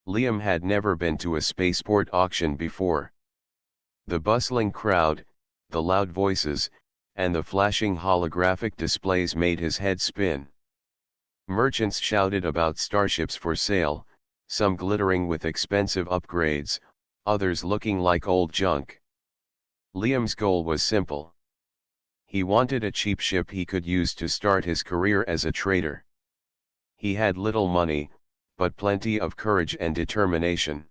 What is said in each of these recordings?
Liam had never been to a spaceport auction before. The bustling crowd, the loud voices, and the flashing holographic displays made his head spin. Merchants shouted about starships for sale, some glittering with expensive upgrades, others looking like old junk. Liam's goal was simple. He wanted a cheap ship he could use to start his career as a trader. He had little money, but plenty of courage and determination.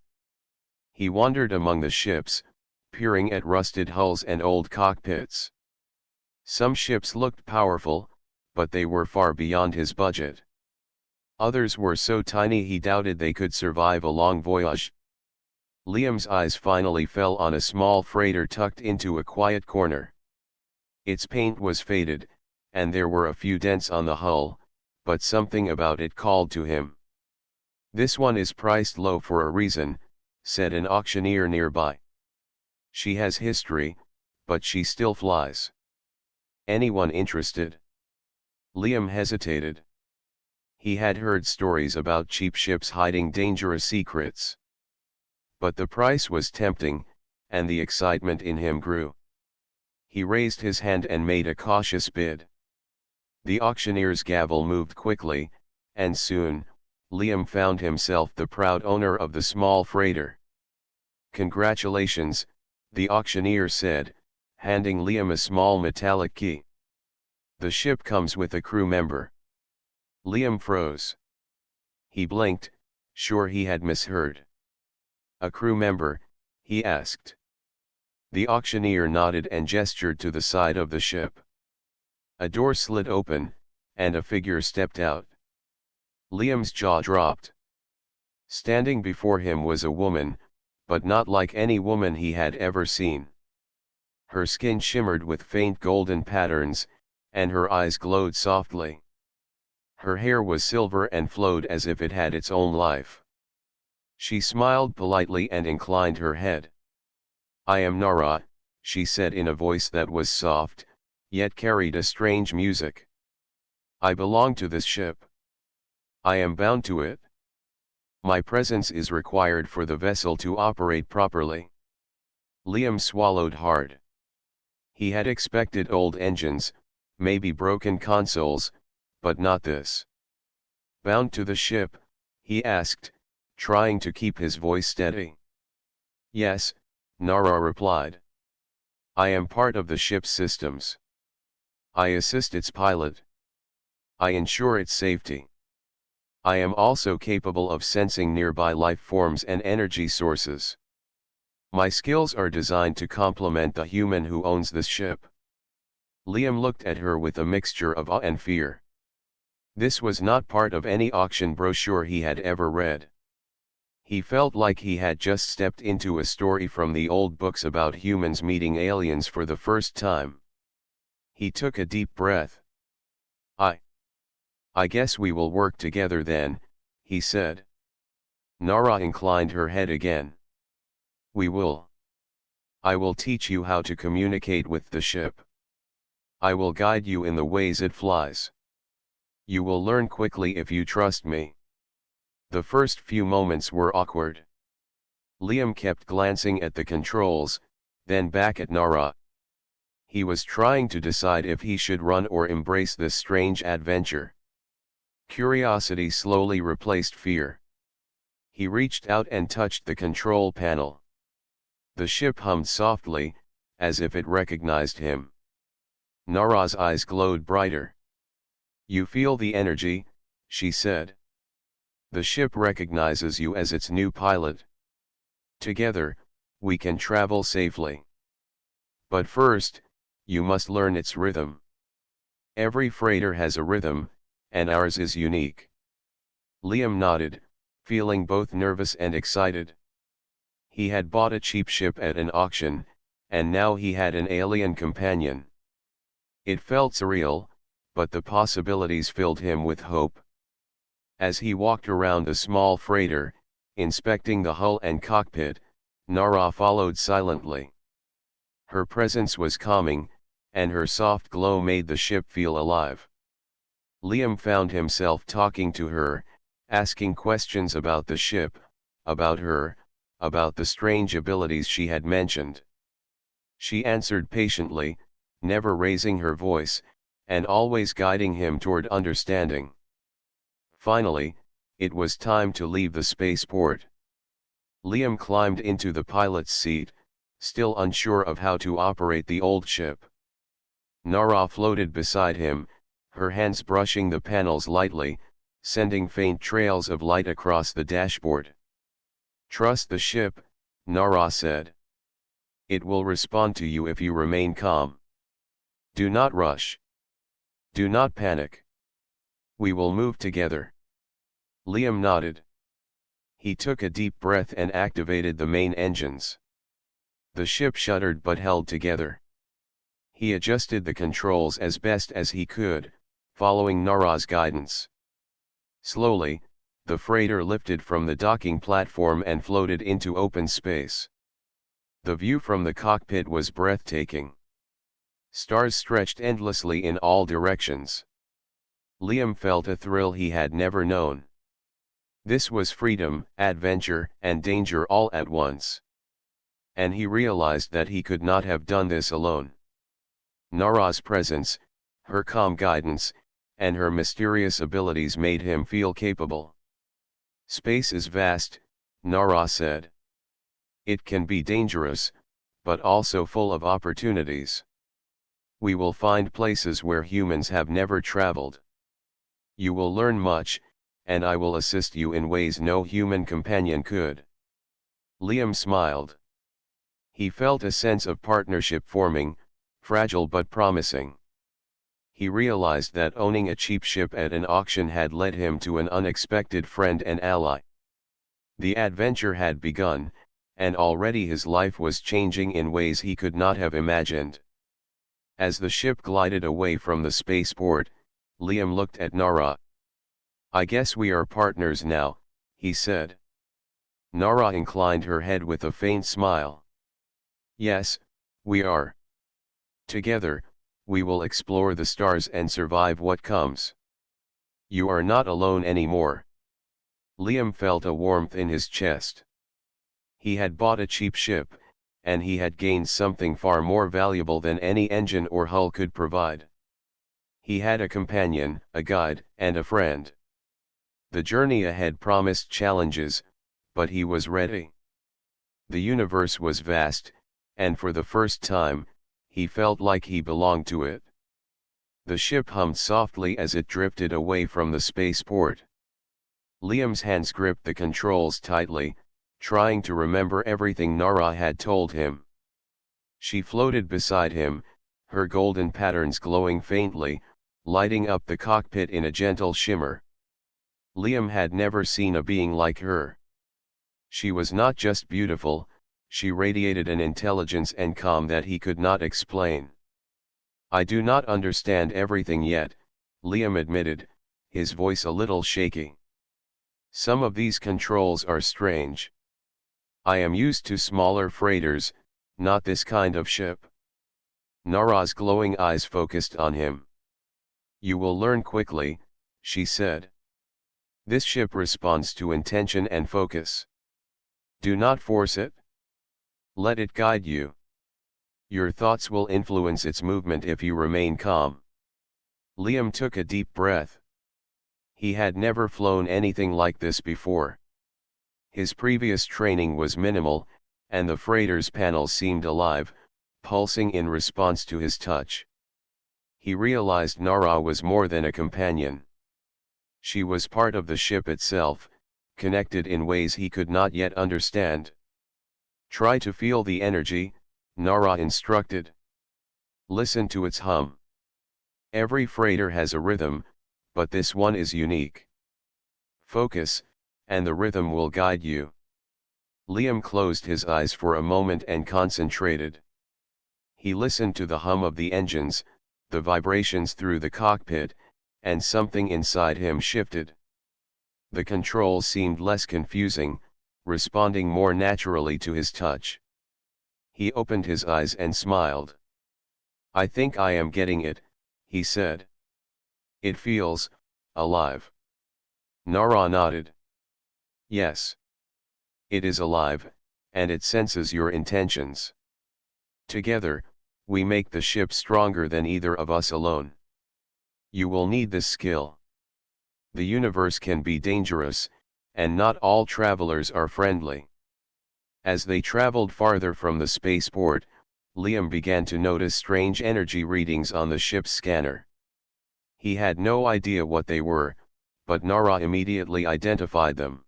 He wandered among the ships, peering at rusted hulls and old cockpits. Some ships looked powerful, but they were far beyond his budget. Others were so tiny he doubted they could survive a long voyage. Liam's eyes finally fell on a small freighter tucked into a quiet corner. Its paint was faded, and there were a few dents on the hull, but something about it called to him. "This one is priced low for a reason," said an auctioneer nearby. "She has history, but she still flies. Anyone interested?" Liam hesitated. He had heard stories about cheap ships hiding dangerous secrets. But the price was tempting, and the excitement in him grew. He raised his hand and made a cautious bid. The auctioneer's gavel moved quickly, and soon, Liam found himself the proud owner of the small freighter. "Congratulations," the auctioneer said, handing Liam a small metallic key. "The ship comes with a crew member." Liam froze. He blinked, sure he had misheard. "A crew member?" he asked. The auctioneer nodded and gestured to the side of the ship. A door slid open, and a figure stepped out. Liam's jaw dropped. Standing before him was a woman, but not like any woman he had ever seen. Her skin shimmered with faint golden patterns, and her eyes glowed softly. Her hair was silver and flowed as if it had its own life. She smiled politely and inclined her head. "I am Nara," she said in a voice that was soft, yet carried a strange music. "I belong to this ship. I am bound to it. My presence is required for the vessel to operate properly." Liam swallowed hard. He had expected old engines, maybe broken consoles, but not this. "Bound to the ship?" he asked, trying to keep his voice steady. "Yes," Nara replied. "I am part of the ship's systems. I assist its pilot. I ensure its safety. I am also capable of sensing nearby life forms and energy sources. My skills are designed to complement the human who owns this ship." Liam looked at her with a mixture of awe and fear. This was not part of any auction brochure he had ever read. He felt like he had just stepped into a story from the old books about humans meeting aliens for the first time. He took a deep breath. I guess we will work together then," he said. Nara inclined her head again. "We will. I will teach you how to communicate with the ship. I will guide you in the ways it flies. You will learn quickly if you trust me." The first few moments were awkward. Liam kept glancing at the controls, then back at Nara. He was trying to decide if he should run or embrace this strange adventure. Curiosity slowly replaced fear. He reached out and touched the control panel. The ship hummed softly, as if it recognized him. Nara's eyes glowed brighter. "You feel the energy," she said. "The ship recognizes you as its new pilot. Together, we can travel safely. But first, you must learn its rhythm. Every freighter has a rhythm, and ours is unique." Liam nodded, feeling both nervous and excited. He had bought a cheap ship at an auction, and now he had an alien companion. It felt surreal, but the possibilities filled him with hope. As he walked around the small freighter, inspecting the hull and cockpit, Nara followed silently. Her presence was calming, and her soft glow made the ship feel alive. Liam found himself talking to her, asking questions about the ship, about her, about the strange abilities she had mentioned. She answered patiently, never raising her voice, and always guiding him toward understanding. Finally, it was time to leave the spaceport. Liam climbed into the pilot's seat, still unsure of how to operate the old ship. Nara floated beside him, her hands brushing the panels lightly, sending faint trails of light across the dashboard. "Trust the ship," Nara said. "It will respond to you if you remain calm. Do not rush. Do not panic. We will move together." Liam nodded. He took a deep breath and activated the main engines. The ship shuddered but held together. He adjusted the controls as best as he could, following Nara's guidance. Slowly, the freighter lifted from the docking platform and floated into open space. The view from the cockpit was breathtaking. Stars stretched endlessly in all directions. Liam felt a thrill he had never known. This was freedom, adventure, and danger all at once. And he realized that he could not have done this alone. Nara's presence, her calm guidance, and her mysterious abilities made him feel capable. "Space is vast," Nara said. "It can be dangerous, but also full of opportunities. We will find places where humans have never traveled. You will learn much, and I will assist you in ways no human companion could." Liam smiled. He felt a sense of partnership forming, fragile but promising. He realized that owning a cheap ship at an auction had led him to an unexpected friend and ally. The adventure had begun, and already his life was changing in ways he could not have imagined. As the ship glided away from the spaceport, Liam looked at Nara. "I guess we are partners now," he said. Nara inclined her head with a faint smile. "Yes, we are. Together, we will explore the stars and survive what comes. You are not alone anymore." Liam felt a warmth in his chest. He had bought a cheap ship, and he had gained something far more valuable than any engine or hull could provide. He had a companion, a guide, and a friend. The journey ahead promised challenges, but he was ready. The universe was vast, and for the first time, he felt like he belonged to it. The ship hummed softly as it drifted away from the spaceport. Liam's hands gripped the controls tightly, trying to remember everything Nara had told him. She floated beside him, her golden patterns glowing faintly, lighting up the cockpit in a gentle shimmer. Liam had never seen a being like her. She was not just beautiful, she radiated an intelligence and calm that he could not explain. "I do not understand everything yet," Liam admitted, his voice a little shaky. "Some of these controls are strange. I am used to smaller freighters, not this kind of ship." Nara's glowing eyes focused on him. "You will learn quickly," she said. "This ship responds to intention and focus. Do not force it. Let it guide you. Your thoughts will influence its movement if you remain calm." Liam took a deep breath. He had never flown anything like this before. His previous training was minimal, and the freighter's panels seemed alive, pulsing in response to his touch. He realized Nara was more than a companion. She was part of the ship itself, connected in ways he could not yet understand. "Try to feel the energy," Nara instructed. "Listen to its hum. Every freighter has a rhythm, but this one is unique. Focus, and the rhythm will guide you." Liam closed his eyes for a moment and concentrated. He listened to the hum of the engines, the vibrations through the cockpit, and something inside him shifted. The controls seemed less confusing, responding more naturally to his touch. He opened his eyes and smiled. "I think I am getting it," he said. "It feels alive." Nara nodded. "Yes. It is alive, and it senses your intentions. Together, we make the ship stronger than either of us alone. You will need this skill. The universe can be dangerous, and not all travelers are friendly. As they traveled farther from the spaceport, Liam began to notice strange energy readings on the ship's scanner. He had no idea what they were, but Nara immediately identified them.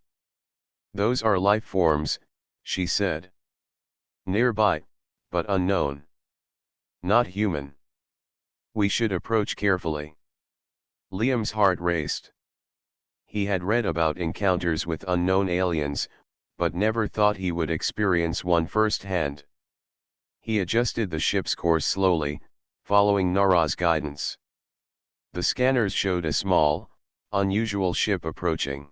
"Those are life forms," she said. "Nearby, but unknown. Not human. We should approach carefully." Liam's heart raced. He had read about encounters with unknown aliens, but never thought he would experience one firsthand. He adjusted the ship's course slowly, following Nara's guidance. The scanners showed a small, unusual ship approaching.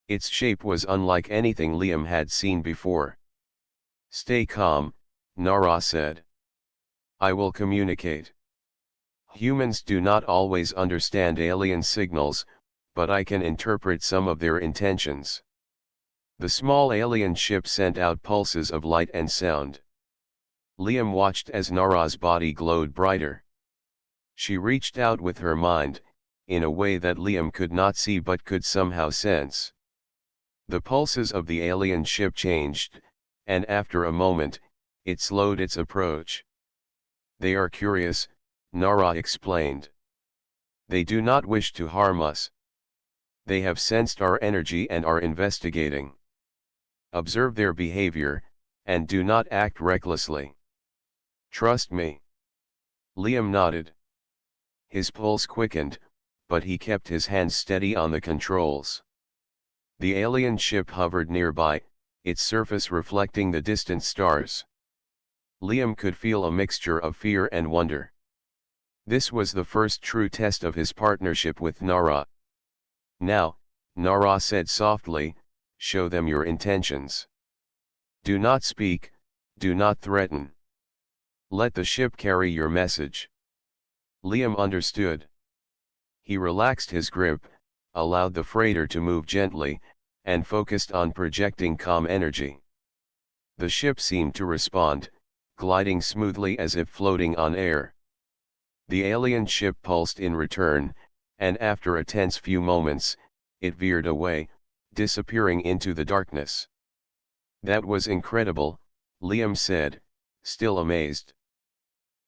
Its shape was unlike anything Liam had seen before. "Stay calm," Nara said. "I will communicate. Humans do not always understand alien signals, but I can interpret some of their intentions." The small alien ship sent out pulses of light and sound. Liam watched as Nara's body glowed brighter. She reached out with her mind, in a way that Liam could not see but could somehow sense. The pulses of the alien ship changed, and after a moment, it slowed its approach. "They are curious," Nara explained. "They do not wish to harm us. They have sensed our energy and are investigating. Observe their behavior, and do not act recklessly. Trust me." Liam nodded. His pulse quickened, but he kept his hands steady on the controls. The alien ship hovered nearby, its surface reflecting the distant stars. Liam could feel a mixture of fear and wonder. This was the first true test of his partnership with Nara. "Now," Nara said softly, "show them your intentions. Do not speak, do not threaten. Let the ship carry your message." Liam understood. He relaxed his grip, allowed the freighter to move gently, and focused on projecting calm energy. The ship seemed to respond, gliding smoothly as if floating on air. The alien ship pulsed in return, and after a tense few moments, it veered away, disappearing into the darkness. "That was incredible," Liam said, still amazed.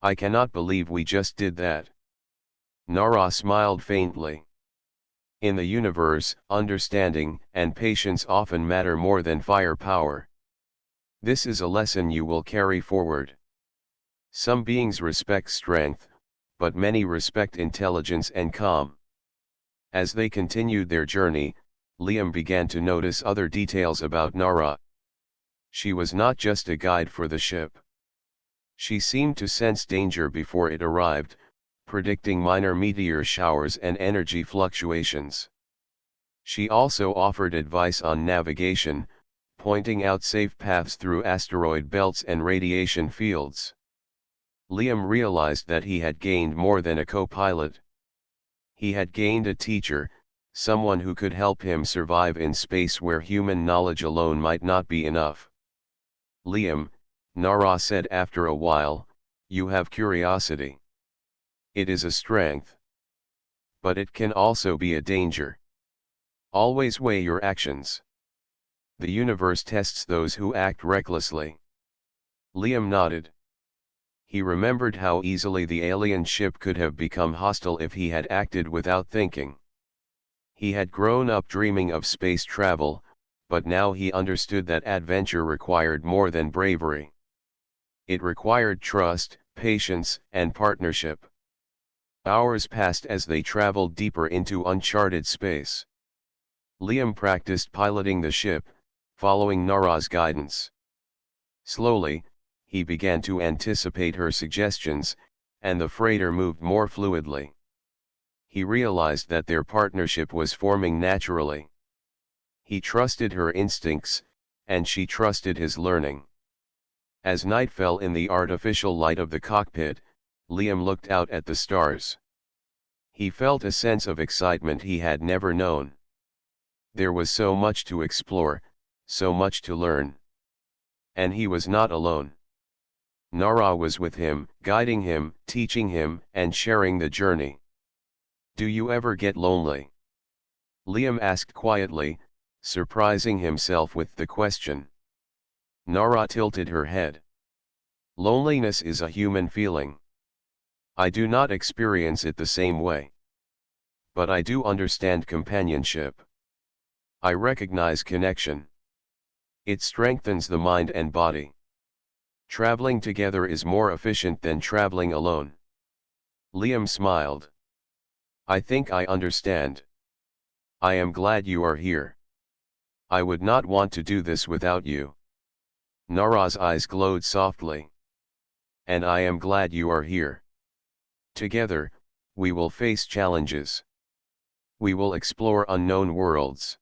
"I cannot believe we just did that." Nara smiled faintly. "In the universe, understanding and patience often matter more than firepower. This is a lesson you will carry forward. Some beings respect strength, but many respect intelligence and calm." As they continued their journey, Liam began to notice other details about Nara. She was not just a guide for the ship. She seemed to sense danger before it arrived, predicting minor meteor showers and energy fluctuations. She also offered advice on navigation, pointing out safe paths through asteroid belts and radiation fields. Liam realized that he had gained more than a co-pilot. He had gained a teacher, someone who could help him survive in space where human knowledge alone might not be enough. "Liam," Nara said after a while, "you have curiosity. It is a strength. But it can also be a danger. Always weigh your actions. The universe tests those who act recklessly." Liam nodded. He remembered how easily the alien ship could have become hostile if he had acted without thinking. He had grown up dreaming of space travel, but now he understood that adventure required more than bravery. It required trust, patience, and partnership. Hours passed as they traveled deeper into uncharted space. Liam practiced piloting the ship, following Nara's guidance. Slowly, he began to anticipate her suggestions, and the freighter moved more fluidly. He realized that their partnership was forming naturally. He trusted her instincts, and she trusted his learning. As night fell in the artificial light of the cockpit, Liam looked out at the stars. He felt a sense of excitement he had never known. There was so much to explore, so much to learn. And he was not alone. Nara was with him, guiding him, teaching him, and sharing the journey. Do you ever get lonely? Liam asked quietly, surprising himself with the question. Nara tilted her head. Loneliness is a human feeling. I do not experience it the same way. But I do understand companionship. I recognize connection. It strengthens the mind and body. Traveling together is more efficient than traveling alone. Liam smiled. I think I understand. I am glad you are here. I would not want to do this without you. Nara's eyes glowed softly. And I am glad you are here. Together, we will face challenges. We will explore unknown worlds.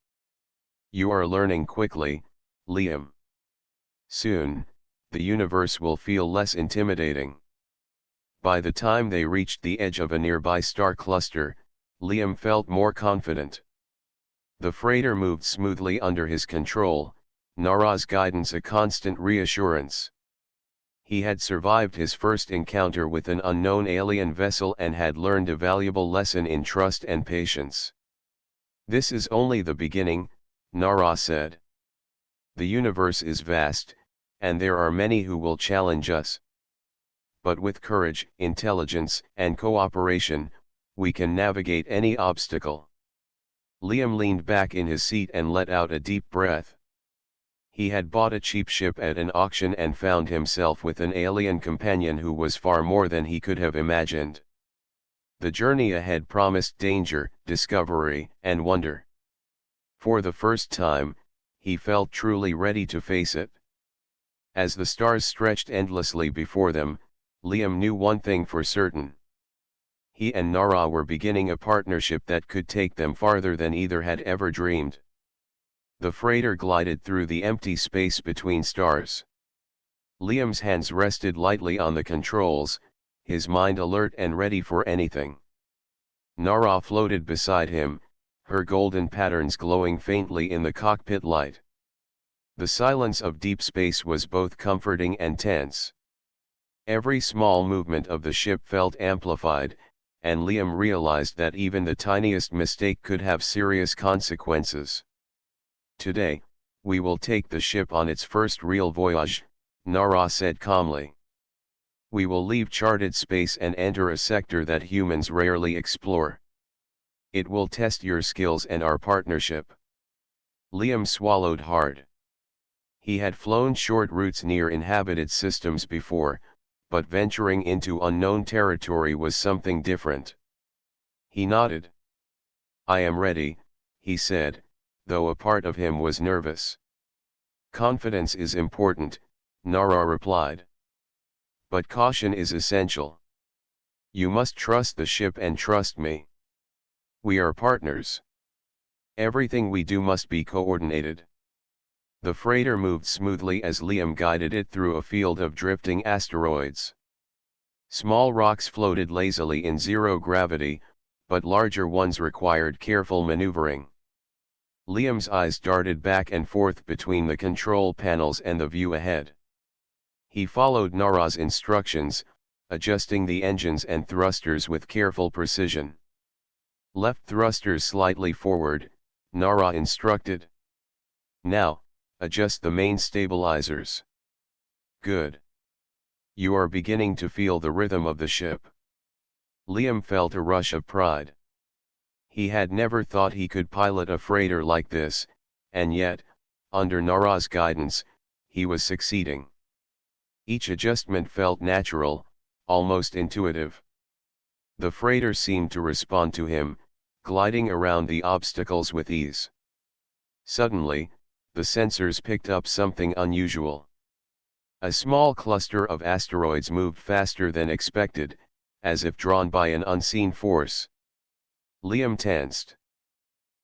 You are learning quickly, Liam. Soon, the universe will feel less intimidating. By the time they reached the edge of a nearby star cluster, Liam felt more confident. The freighter moved smoothly under his control, Nara's guidance a constant reassurance. He had survived his first encounter with an unknown alien vessel and had learned a valuable lesson in trust and patience. This is only the beginning, Nara said. The universe is vast, and there are many who will challenge us. But with courage, intelligence, and cooperation, we can navigate any obstacle. Liam leaned back in his seat and let out a deep breath. He had bought a cheap ship at an auction and found himself with an alien companion who was far more than he could have imagined. The journey ahead promised danger, discovery, and wonder. For the first time, he felt truly ready to face it. As the stars stretched endlessly before them, Liam knew one thing for certain. He and Nara were beginning a partnership that could take them farther than either had ever dreamed. The freighter glided through the empty space between stars. Liam's hands rested lightly on the controls, his mind alert and ready for anything. Nara floated beside him, her golden patterns glowing faintly in the cockpit light. The silence of deep space was both comforting and tense. Every small movement of the ship felt amplified, and Liam realized that even the tiniest mistake could have serious consequences. Today, we will take the ship on its first real voyage, Nara said calmly. We will leave charted space and enter a sector that humans rarely explore. It will test your skills and our partnership. Liam swallowed hard. He had flown short routes near inhabited systems before, but venturing into unknown territory was something different. He nodded. I am ready, he said, though a part of him was nervous. Confidence is important, Nara replied. But caution is essential. You must trust the ship and trust me. We are partners. Everything we do must be coordinated. The freighter moved smoothly as Liam guided it through a field of drifting asteroids. Small rocks floated lazily in zero gravity, but larger ones required careful maneuvering. Liam's eyes darted back and forth between the control panels and the view ahead. He followed Nara's instructions, adjusting the engines and thrusters with careful precision. Left thrusters slightly forward, Nara instructed. Now, adjust the main stabilizers. Good. You are beginning to feel the rhythm of the ship. Liam felt a rush of pride. He had never thought he could pilot a freighter like this, and yet, under Nara's guidance, he was succeeding. Each adjustment felt natural, almost intuitive. The freighter seemed to respond to him, gliding around the obstacles with ease. Suddenly, the sensors picked up something unusual. A small cluster of asteroids moved faster than expected, as if drawn by an unseen force. Liam tensed.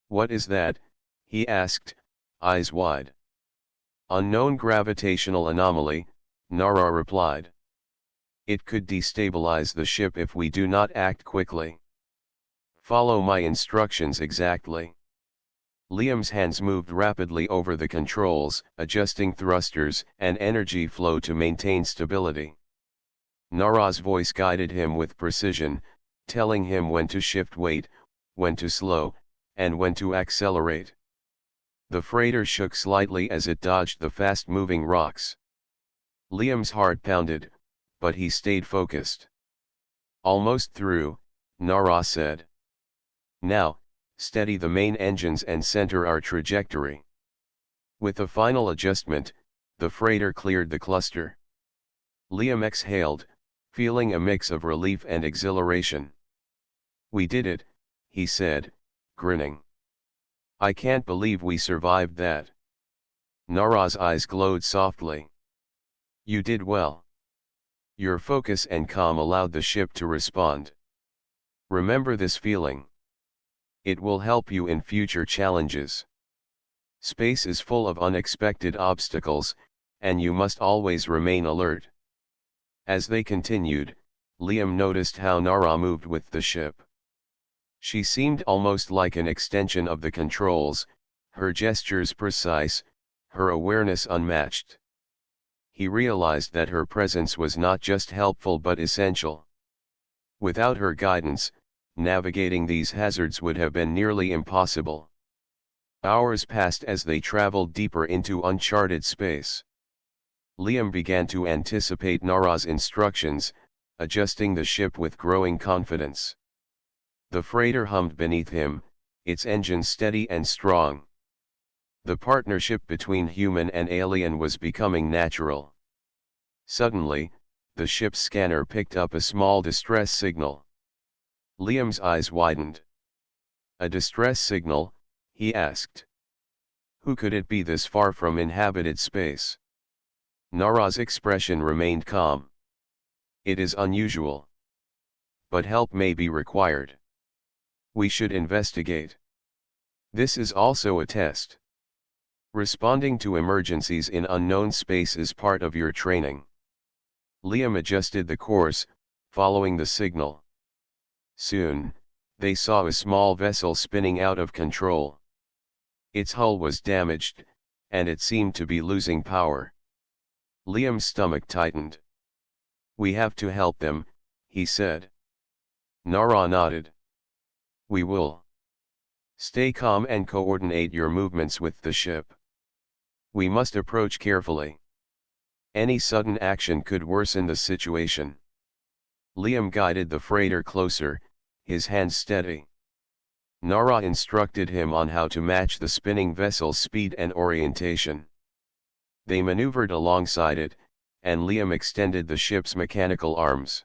What is that? He asked, eyes wide. Unknown gravitational anomaly, Nara replied. It could destabilize the ship if we do not act quickly. Follow my instructions exactly. Liam's hands moved rapidly over the controls, adjusting thrusters and energy flow to maintain stability. Nara's voice guided him with precision, telling him when to shift weight, when to slow, and when to accelerate. The freighter shook slightly as it dodged the fast-moving rocks. Liam's heart pounded, but he stayed focused. Almost through, Nara said. Now, steady the main engines and center our trajectory. With a final adjustment, the freighter cleared the cluster. Liam exhaled, feeling a mix of relief and exhilaration. We did it, he said, grinning. I can't believe we survived that. Nara's eyes glowed softly. You did well. Your focus and calm allowed the ship to respond. Remember this feeling. It will help you in future challenges. Space is full of unexpected obstacles, and you must always remain alert. As they continued, Liam noticed how Nara moved with the ship. She seemed almost like an extension of the controls, her gestures precise, her awareness unmatched. He realized that her presence was not just helpful but essential. Without her guidance, navigating these hazards would have been nearly impossible. Hours passed as they traveled deeper into uncharted space. Liam began to anticipate Nara's instructions, adjusting the ship with growing confidence. The freighter hummed beneath him, its engines steady and strong. The partnership between human and alien was becoming natural. Suddenly, the ship's scanner picked up a small distress signal. Liam's eyes widened. A distress signal, he asked. Who could it be this far from inhabited space? Nara's expression remained calm. It is unusual. But help may be required. We should investigate. This is also a test. Responding to emergencies in unknown space is part of your training. Liam adjusted the course, following the signal. Soon, they saw a small vessel spinning out of control. Its hull was damaged, and it seemed to be losing power. Liam's stomach tightened. We have to help them, he said. Nara nodded. We will. Stay calm and coordinate your movements with the ship. We must approach carefully. Any sudden action could worsen the situation. Liam guided the freighter closer, his hands steady. Nara instructed him on how to match the spinning vessel's speed and orientation. They maneuvered alongside it, and Liam extended the ship's mechanical arms.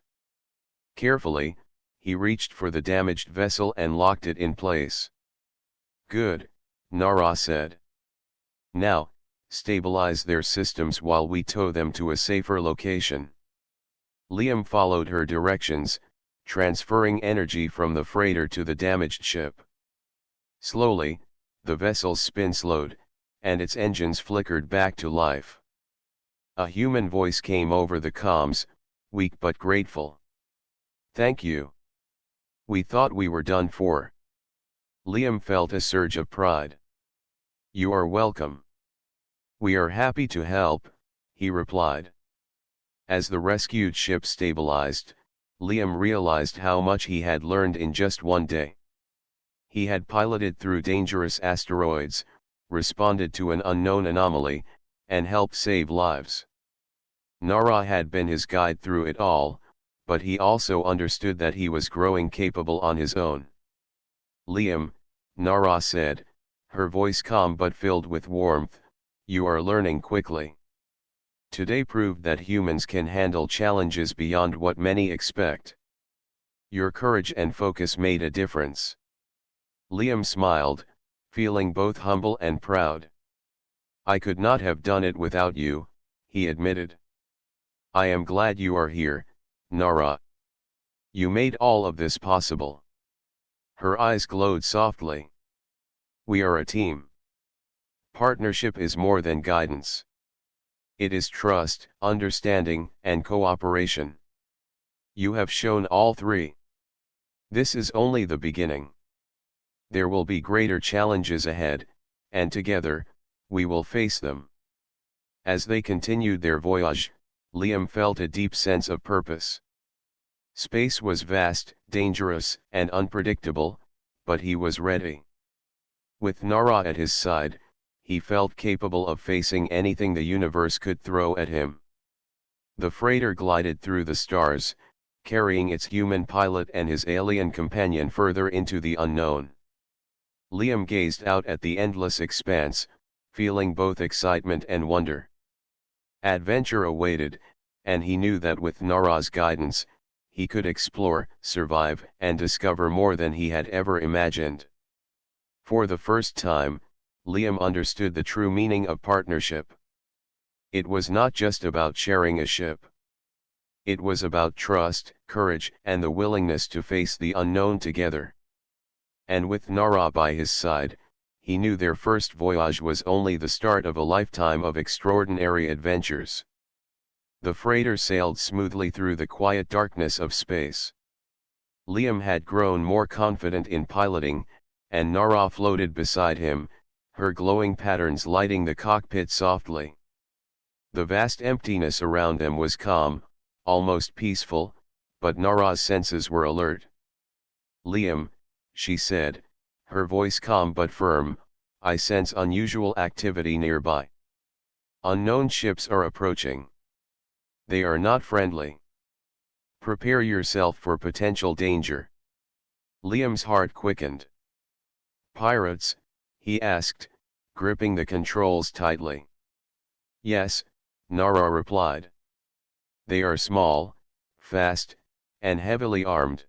Carefully, he reached for the damaged vessel and locked it in place. Good, Nara said. Now, stabilize their systems while we tow them to a safer location. Liam followed her directions, transferring energy from the freighter to the damaged ship. Slowly, the vessel's spin slowed, and its engines flickered back to life. A human voice came over the comms, weak but grateful. Thank you. We thought we were done for. Liam felt a surge of pride. You are welcome. We are happy to help, he replied. As the rescued ship stabilized, Liam realized how much he had learned in just one day. He had piloted through dangerous asteroids, responded to an unknown anomaly, and helped save lives. Nara had been his guide through it all, but he also understood that he was growing capable on his own. Liam, Nara said, her voice calm but filled with warmth, you are learning quickly. Today proved that humans can handle challenges beyond what many expect. Your courage and focus made a difference. Liam smiled, feeling both humble and proud. I could not have done it without you, he admitted. I am glad you are here, Nara. You made all of this possible. Her eyes glowed softly. We are a team. Partnership is more than guidance. It is trust, understanding, and cooperation. You have shown all three. This is only the beginning. There will be greater challenges ahead, and together, we will face them. As they continued their voyage, Liam felt a deep sense of purpose. Space was vast, dangerous, and unpredictable, but he was ready. With Nara at his side, he felt capable of facing anything the universe could throw at him. The freighter glided through the stars, carrying its human pilot and his alien companion further into the unknown. Liam gazed out at the endless expanse, feeling both excitement and wonder. Adventure awaited, and he knew that with Nara's guidance, he could explore, survive, and discover more than he had ever imagined. For the first time, Liam understood the true meaning of partnership. It was not just about sharing a ship. It was about trust, courage, and the willingness to face the unknown together. And with Nara by his side, he knew their first voyage was only the start of a lifetime of extraordinary adventures. The freighter sailed smoothly through the quiet darkness of space. Liam had grown more confident in piloting, and Nara floated beside him, her glowing patterns lighting the cockpit softly. The vast emptiness around them was calm, almost peaceful, but Nara's senses were alert. "Liam," she said, her voice calm but firm, "I sense unusual activity nearby. Unknown ships are approaching. They are not friendly. Prepare yourself for potential danger." Liam's heart quickened. "Pirates?" he asked, gripping the controls tightly. "Yes," Nara replied. "They are small, fast, and heavily armed.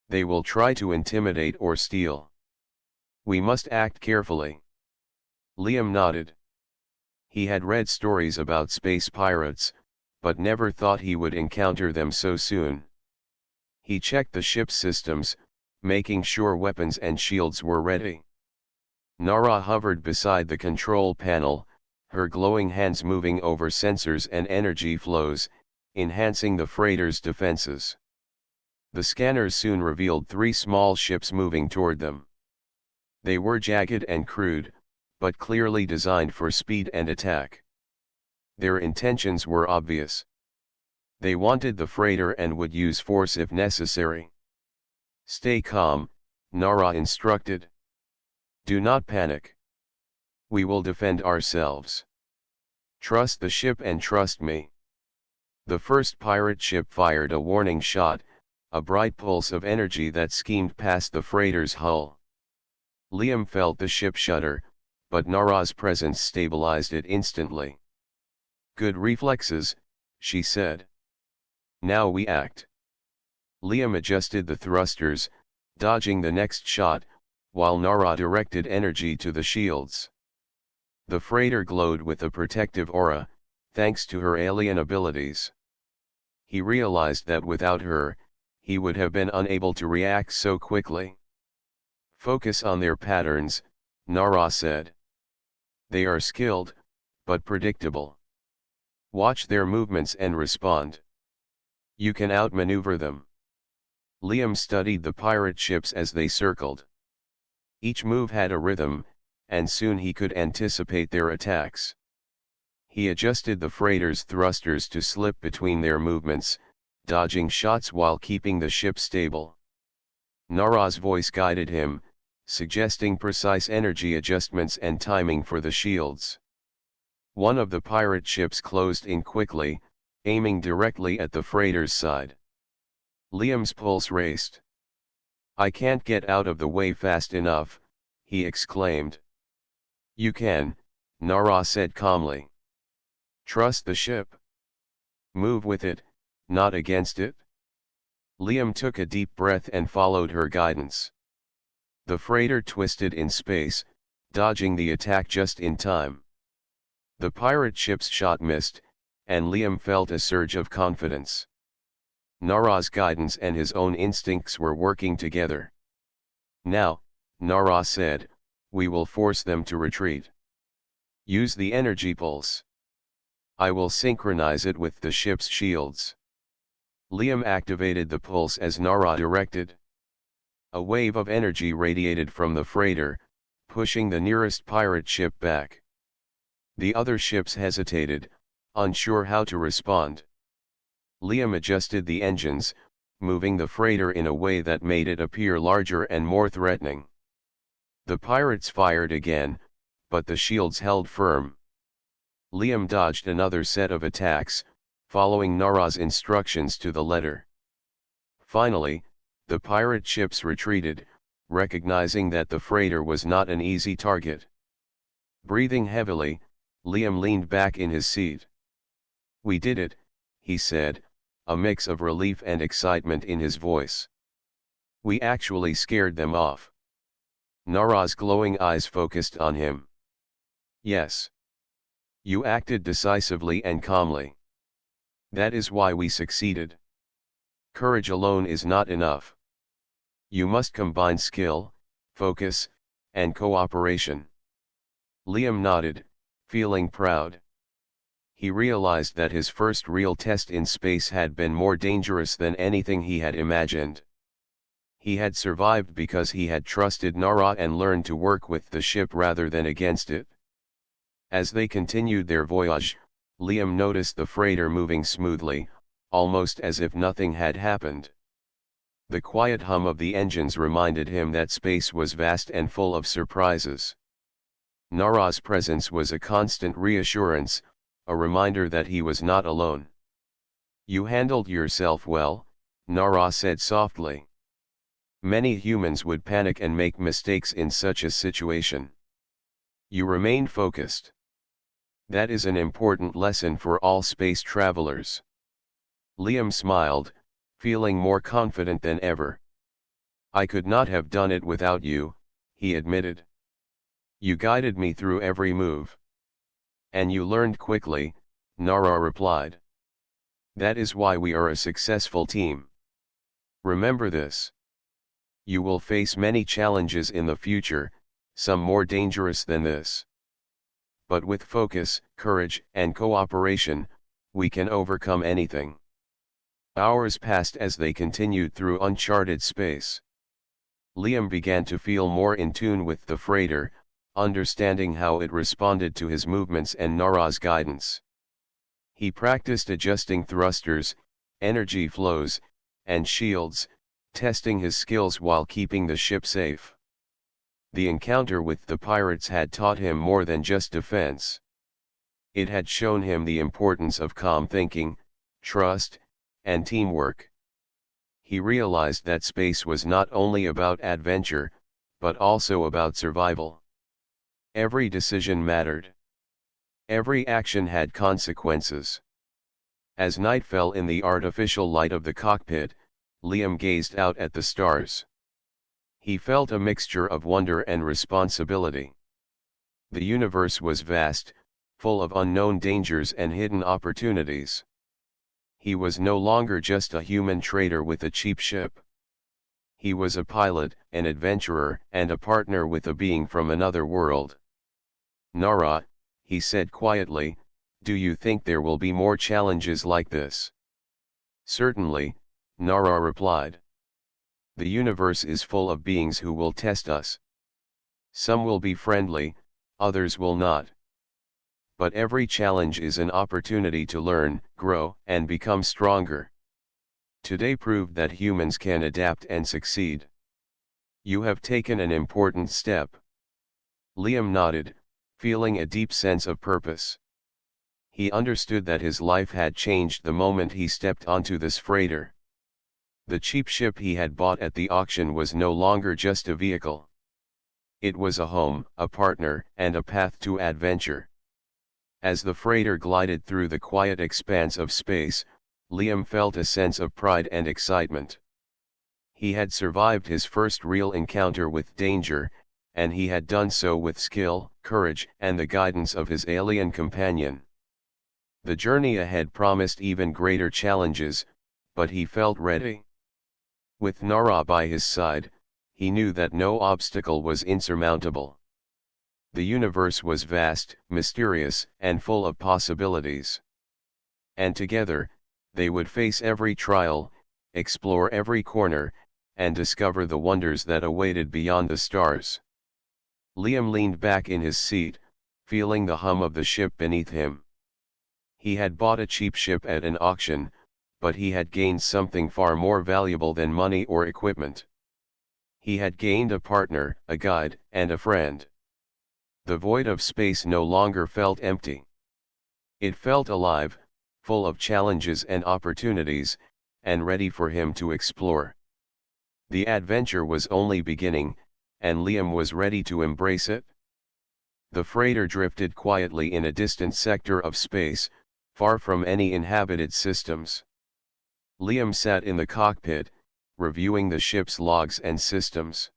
They will try to intimidate or steal. We must act carefully." Liam nodded. He had read stories about space pirates, but never thought he would encounter them so soon. He checked the ship's systems, making sure weapons and shields were ready. Nara hovered beside the control panel, her glowing hands moving over sensors and energy flows, enhancing the freighter's defenses. The scanners soon revealed 3 small ships moving toward them. They were jagged and crude, but clearly designed for speed and attack. Their intentions were obvious. They wanted the freighter and would use force if necessary. "Stay calm," Nara instructed. "Do not panic. We will defend ourselves. Trust the ship and trust me." The first pirate ship fired a warning shot, a bright pulse of energy that schemed past the freighter's hull. Liam felt the ship shudder, but Nara's presence stabilized it instantly. "Good reflexes," she said. "Now we act." Liam adjusted the thrusters, dodging the next shot, while Nara directed energy to the shields. The freighter glowed with a protective aura, thanks to her alien abilities. He realized that without her, he would have been unable to react so quickly. "Focus on their patterns," Nara said. "They are skilled, but predictable. Watch their movements and respond. You can outmaneuver them." Liam studied the pirate ships as they circled. Each move had a rhythm, and soon he could anticipate their attacks. He adjusted the freighter's thrusters to slip between their movements, dodging shots while keeping the ship stable. Nara's voice guided him, suggesting precise energy adjustments and timing for the shields. One of the pirate ships closed in quickly, aiming directly at the freighter's side. Liam's pulse raced. "I can't get out of the way fast enough," he exclaimed. "You can," Nara said calmly. "Trust the ship. Move with it, not against it." Liam took a deep breath and followed her guidance. The freighter twisted in space, dodging the attack just in time. The pirate ship's shot missed, and Liam felt a surge of confidence. Nara's guidance and his own instincts were working together. "Now," Nara said, "we will force them to retreat. Use the energy pulse. I will synchronize it with the ship's shields." Liam activated the pulse as Nara directed. A wave of energy radiated from the freighter, pushing the nearest pirate ship back. The other ships hesitated, unsure how to respond. Liam adjusted the engines, moving the freighter in a way that made it appear larger and more threatening. The pirates fired again, but the shields held firm. Liam dodged another set of attacks, following Nara's instructions to the letter. Finally, the pirate ships retreated, recognizing that the freighter was not an easy target. Breathing heavily, Liam leaned back in his seat. "We did it," he said, a mix of relief and excitement in his voice. "We actually scared them off." Nara's glowing eyes focused on him. "Yes. You acted decisively and calmly. That is why we succeeded. Courage alone is not enough. You must combine skill, focus, and cooperation." Liam nodded, feeling proud. He realized that his first real test in space had been more dangerous than anything he had imagined. He had survived because he had trusted Nara and learned to work with the ship rather than against it. As they continued their voyage, Liam noticed the freighter moving smoothly, almost as if nothing had happened. The quiet hum of the engines reminded him that space was vast and full of surprises. Nara's presence was a constant reassurance, a reminder that he was not alone. "You handled yourself well," Nara said softly. "Many humans would panic and make mistakes in such a situation. You remained focused. That is an important lesson for all space travelers." Liam smiled, feeling more confident than ever. "I could not have done it without you," he admitted. "You guided me through every move." "And you learned quickly," Nara replied. "That is why we are a successful team. Remember this. You will face many challenges in the future, some more dangerous than this. But with focus, courage, and cooperation, we can overcome anything." Hours passed as they continued through uncharted space. Liam began to feel more in tune with the freighter, understanding how it responded to his movements and Nara's guidance. He practiced adjusting thrusters, energy flows, and shields, testing his skills while keeping the ship safe. The encounter with the pirates had taught him more than just defense. It had shown him the importance of calm thinking, trust, and teamwork. He realized that space was not only about adventure, but also about survival. Every decision mattered. Every action had consequences. As night fell in the artificial light of the cockpit, Liam gazed out at the stars. He felt a mixture of wonder and responsibility. The universe was vast, full of unknown dangers and hidden opportunities. He was no longer just a human trader with a cheap ship. He was a pilot, an adventurer, and a partner with a being from another world. "Nara," he said quietly, "do you think there will be more challenges like this?" "Certainly," Nara replied. "The universe is full of beings who will test us. Some will be friendly, others will not. But every challenge is an opportunity to learn, grow, and become stronger. Today proved that humans can adapt and succeed. You have taken an important step." Liam nodded, feeling a deep sense of purpose. He understood that his life had changed the moment he stepped onto this freighter. The cheap ship he had bought at the auction was no longer just a vehicle. It was a home, a partner, and a path to adventure. As the freighter glided through the quiet expanse of space, Liam felt a sense of pride and excitement. He had survived his first real encounter with danger, and he had done so with skill, courage, and the guidance of his alien companion. The journey ahead promised even greater challenges, but he felt ready. With Nara by his side, he knew that no obstacle was insurmountable. The universe was vast, mysterious, and full of possibilities. And together, they would face every trial, explore every corner, and discover the wonders that awaited beyond the stars. Liam leaned back in his seat, feeling the hum of the ship beneath him. He had bought a cheap ship at an auction, but he had gained something far more valuable than money or equipment. He had gained a partner, a guide, and a friend. The void of space no longer felt empty. It felt alive, full of challenges and opportunities, and ready for him to explore. The adventure was only beginning, and Liam was ready to embrace it. The freighter drifted quietly in a distant sector of space, far from any inhabited systems. Liam sat in the cockpit, reviewing the ship's logs and systems.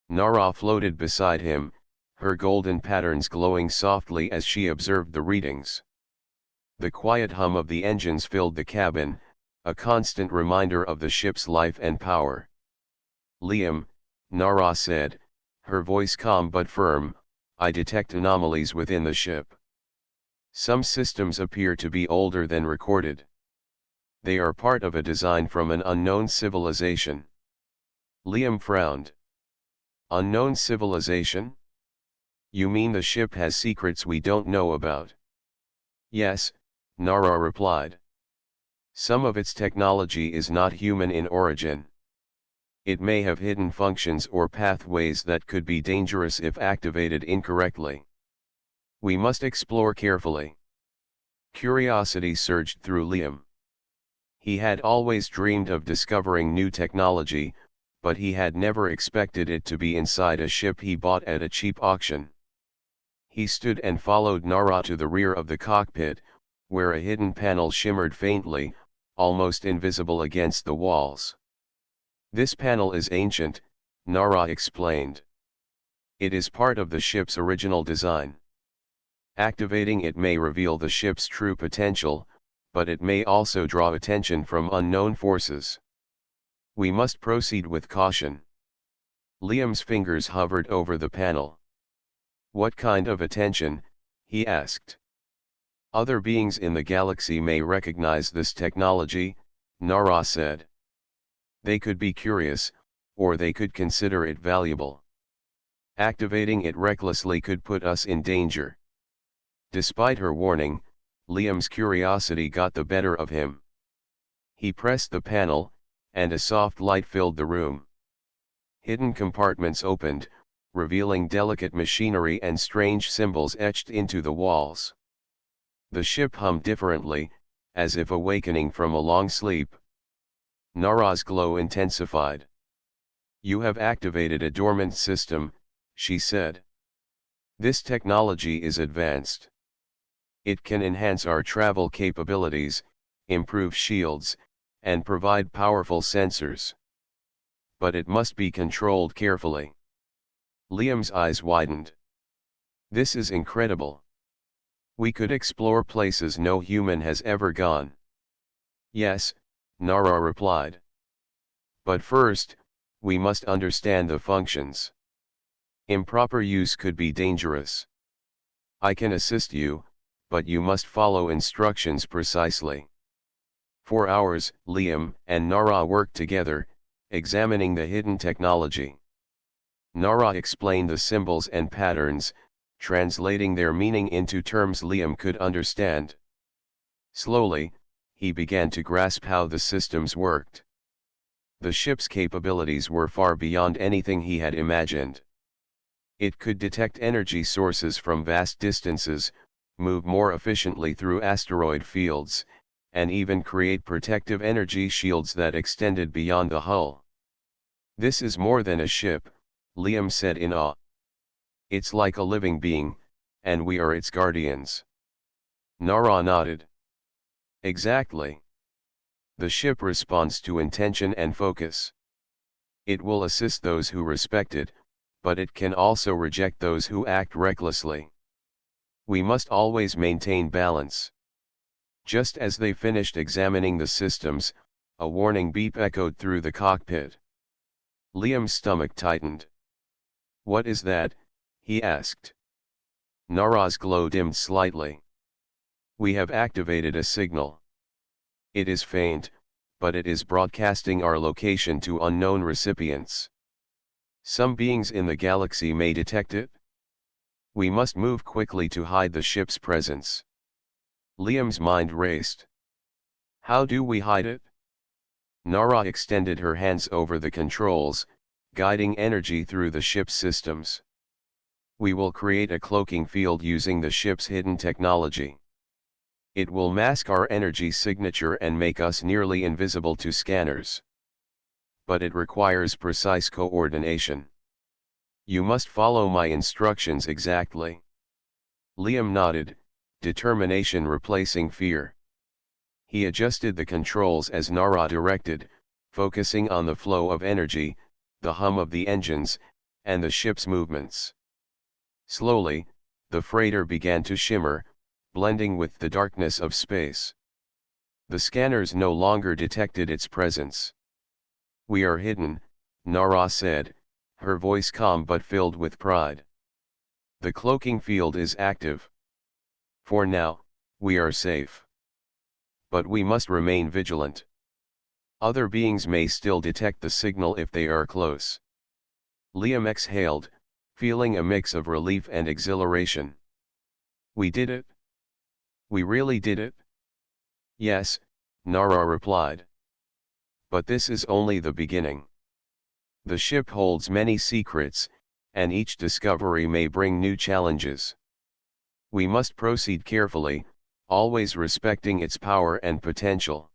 Nara floated beside him, her golden patterns glowing softly as she observed the readings. The quiet hum of the engines filled the cabin, a constant reminder of the ship's life and power. "Liam," Nara said, her voice calm but firm, "I detect anomalies within the ship. Some systems appear to be older than recorded. They are part of a design from an unknown civilization." Liam frowned. "Unknown civilization? You mean the ship has secrets we don't know about?" "Yes," Nara replied. "Some of its technology is not human in origin. It may have hidden functions or pathways that could be dangerous if activated incorrectly. We must explore carefully." Curiosity surged through Liam. He had always dreamed of discovering new technology, but he had never expected it to be inside a ship he bought at a cheap auction. He stood and followed Nara to the rear of the cockpit, where a hidden panel shimmered faintly, almost invisible against the walls. "This panel is ancient," Nara explained. "It is part of the ship's original design. Activating it may reveal the ship's true potential, but it may also draw attention from unknown forces. We must proceed with caution." Liam's fingers hovered over the panel. "What kind of attention?" he asked. "Other beings in the galaxy may recognize this technology," Nara said. "They could be curious, or they could consider it valuable. Activating it recklessly could put us in danger." Despite her warning, Liam's curiosity got the better of him. He pressed the panel, and a soft light filled the room. Hidden compartments opened, revealing delicate machinery and strange symbols etched into the walls. The ship hummed differently, as if awakening from a long sleep. Nara's glow intensified. "You have activated a dormant system," she said. "This technology is advanced. It can enhance our travel capabilities, improve shields, and provide powerful sensors. But it must be controlled carefully." Liam's eyes widened. "This is incredible. We could explore places no human has ever gone." "Yes," Nara replied. "But first, we must understand the functions. Improper use could be dangerous. I can assist you, but you must follow instructions precisely." For hours, Liam and Nara worked together, examining the hidden technology. Nara explained the symbols and patterns, translating their meaning into terms Liam could understand. Slowly, he began to grasp how the systems worked. The ship's capabilities were far beyond anything he had imagined. It could detect energy sources from vast distances, move more efficiently through asteroid fields, and even create protective energy shields that extended beyond the hull. "This is more than a ship," Liam said in awe. "It's like a living being, and we are its guardians." Nara nodded. "Exactly. The ship responds to intention and focus. It will assist those who respect it, but it can also reject those who act recklessly. We must always maintain balance." Just as they finished examining the systems, a warning beep echoed through the cockpit. Liam's stomach tightened. "What is that?" he asked. Nara's glow dimmed slightly. "We have activated a signal. It is faint, but it is broadcasting our location to unknown recipients. Some beings in the galaxy may detect it. We must move quickly to hide the ship's presence. Liam's mind raced. How do we hide it? Nara extended her hands over the controls, guiding energy through the ship's systems. We will create a cloaking field using the ship's hidden technology. It will mask our energy signature and make us nearly invisible to scanners. But it requires precise coordination. You must follow my instructions exactly. Liam nodded, determination replacing fear. He adjusted the controls as Nara directed, focusing on the flow of energy, the hum of the engines, and the ship's movements. Slowly, the freighter began to shimmer, blending with the darkness of space. The scanners no longer detected its presence. We are hidden, Nara said, her voice calm but filled with pride. The cloaking field is active. For now, we are safe. But we must remain vigilant. Other beings may still detect the signal if they are close. Liam exhaled, feeling a mix of relief and exhilaration. We did it. We really did it? Yes, Nara replied. But this is only the beginning. The ship holds many secrets, and each discovery may bring new challenges. We must proceed carefully, always respecting its power and potential.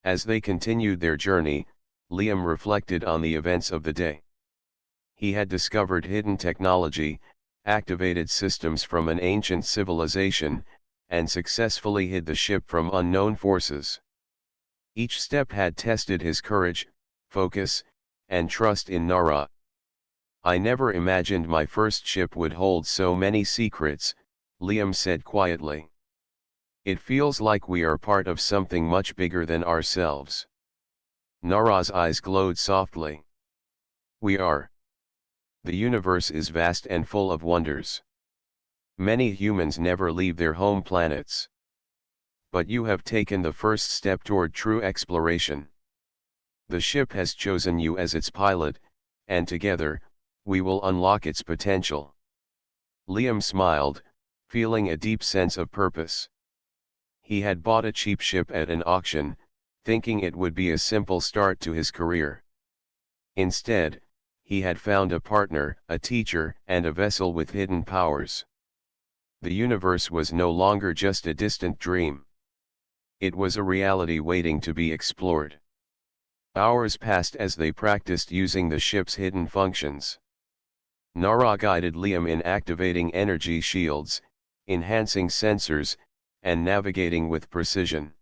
As they continued their journey, Liam reflected on the events of the day. He had discovered hidden technology, activated systems from an ancient civilization, and successfully hid the ship from unknown forces. Each step had tested his courage, focus, and trust in Nara. I never imagined my first ship would hold so many secrets, Liam said quietly. It feels like we are part of something much bigger than ourselves. Nara's eyes glowed softly. We are. The universe is vast and full of wonders. Many humans never leave their home planets. But you have taken the first step toward true exploration. The ship has chosen you as its pilot, and together, we will unlock its potential. Liam smiled, feeling a deep sense of purpose. He had bought a cheap ship at an auction, thinking it would be a simple start to his career. Instead, he had found a partner, a teacher, and a vessel with hidden powers. The universe was no longer just a distant dream. It was a reality waiting to be explored. Hours passed as they practiced using the ship's hidden functions. Nara guided Liam in activating energy shields, enhancing sensors, and navigating with precision.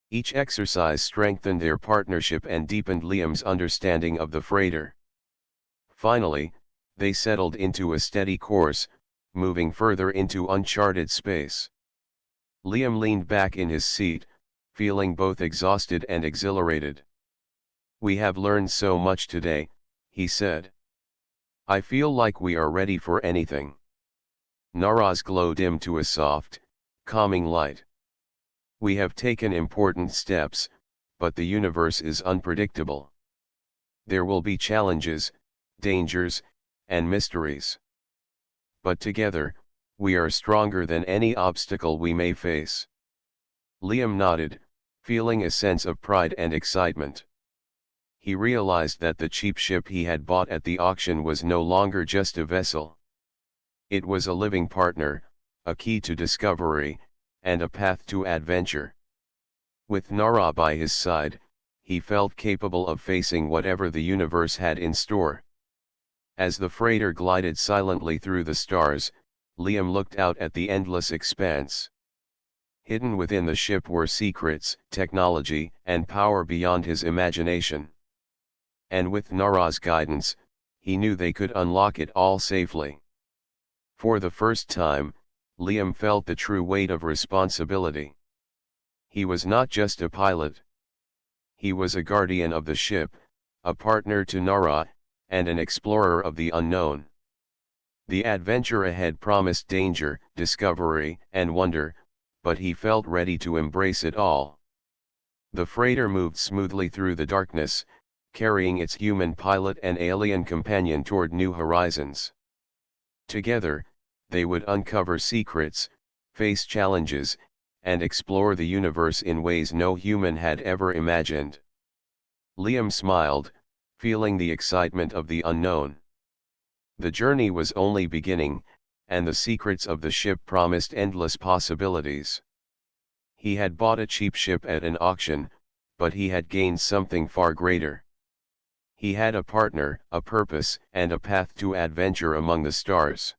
Each exercise strengthened their partnership and deepened Liam's understanding of the freighter. Finally, they settled into a steady course, moving further into uncharted space. Liam leaned back in his seat, feeling both exhausted and exhilarated. We have learned so much today, he said. I feel like we are ready for anything. Nara's glow dimmed to a soft, calming light. We have taken important steps, but the universe is unpredictable. There will be challenges, dangers, and mysteries. But together, we are stronger than any obstacle we may face. Liam nodded, feeling a sense of pride and excitement. He realized that the cheap ship he had bought at the auction was no longer just a vessel. It was a living partner, a key to discovery, and a path to adventure. With Nara by his side, he felt capable of facing whatever the universe had in store. As the freighter glided silently through the stars, Liam looked out at the endless expanse. Hidden within the ship were secrets, technology, and power beyond his imagination. And with Nara's guidance, he knew they could unlock it all safely. For the first time, Liam felt the true weight of responsibility. He was not just a pilot. He was a guardian of the ship, a partner to Nara, and an explorer of the unknown. The adventure ahead promised danger, discovery, and wonder, but he felt ready to embrace it all. The freighter moved smoothly through the darkness, carrying its human pilot and alien companion toward new horizons. Together, they would uncover secrets, face challenges, and explore the universe in ways no human had ever imagined. Liam smiled, feeling the excitement of the unknown. The journey was only beginning, and the secrets of the ship promised endless possibilities. He had bought a cheap ship at an auction, but he had gained something far greater. He had a partner, a purpose, and a path to adventure among the stars.